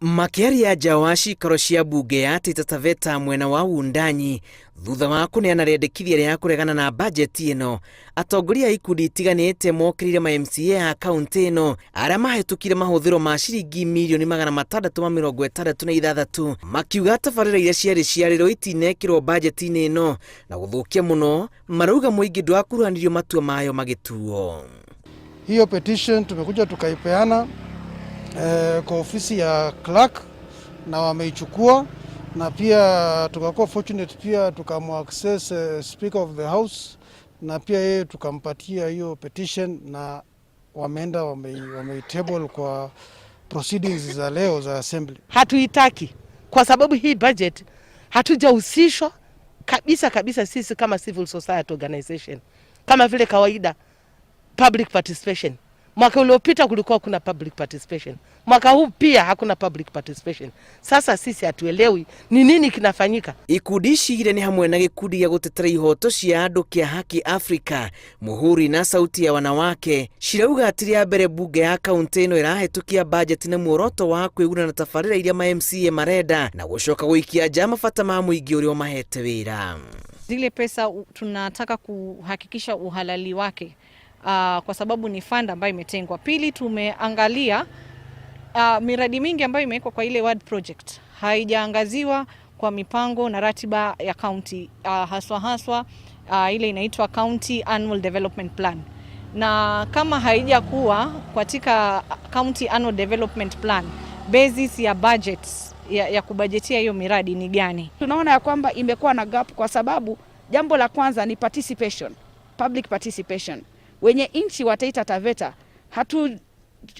Makiaria nja wa cikaro cia mbunge ya Taita Taveta mwena wa Wundanyi thutha wa kuneana rĩendekithia rĩa kũregana na bajeti ĩno, atongoria a ikundi itiganĩte mokĩrĩire ma MCA a kaunti ĩno arĩa mahetũkire mahũthĩro ma ciringi mirioni 666 makiuga tabarĩra iria ciarĩrwo itinekĩrwo bajeti-inĩ ĩno na gũthũkia mũno, marauga mũingĩ ndwakuruhanirio matua mayo magĩtuo. Hiyo petition tumekuja tukaipeana kwa ofisi ya clerk na wameichukua, na pia tukakuwa fortunate pia tukamuaccess speaker of the house, na pia yeye tukampatia hiyo petition na wameenda wameitable kwa proceedings za leo za assembly. Hatuitaki kwa sababu hii budget hatujahusishwa kabisa sisi kama civil society organization. Kama vile kawaida public participation. Mwaka uliopita kulikuwa kuna public participation. Mwaka huu pia hakuna public participation. Sasa sisi hatuelewi ni nini kinafanyika. Ikundi icigire ni hamwe na gikundi gĩa gũtetera ihoto cia andũ kĩa Haki Africa, Muhuri na Sauti ya Wanawake cirauga atĩ rĩa mbere bunge ya kaunti ĩno ĩrahetũkia bajeti na muoroto wa kwĩguna na tabarĩra iria ma MCA marenda na gũcoka gũikia nja mabata ma mũingĩ ũrĩa mahete wĩra. Zile pesa tunataka kuhakikisha uhalali wake. Kwa sababu ni fund ambayo imetengwa. Pili, tumeangalia miradi mingi ambayo imewekwa kwa ile ward project haijaangaziwa kwa mipango na ratiba ya county, haswa ile inaitwa County Annual Development Plan. Na kama haijakuwa katika County Annual Development Plan, basis ya budgets ya kubajetia hiyo miradi ni gani? Tunaona ya kwamba imekuwa na gap kwa sababu jambo la kwanza ni participation, public participation. Wenye inchi wa Taita Taveta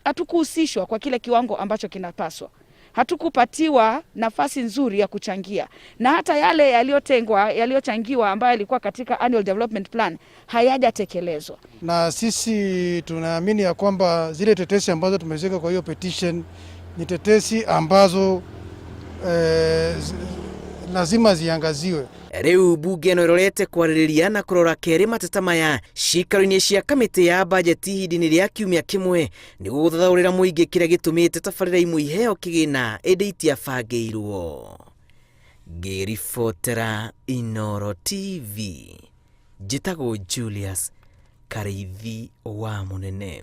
hatukuhusishwa kwa kile kiwango ambacho kinapaswa. Hatukupatiwa nafasi nzuri ya kuchangia. Na hata yale yaliyochangiwa ambayo yalikuwa katika Annual Development Plan hayajatekelezwa. Na sisi tunaamini ya kwamba zile tetesi ambazo tumeziweka kwa hiyo petition ni tetesi ambazo lazima ziangaziwe. Rĩu bunge no ĩrorete kwarĩrĩria na kũrora kerĩ mateta maya cikaro-inĩ cia kamĩtĩ ya bajeti ihinda-inĩ rĩa kiumia kĩmwe nĩguo gũthathaũrĩra mũingĩ kĩrĩa gĩtũmĩte tabarĩra imwe iheo kĩgĩna ĩndĩ itiabangĩirwo. Ngĩribotera Inooro TV, njĩtagwo Julius Kareithi wa Mũnene.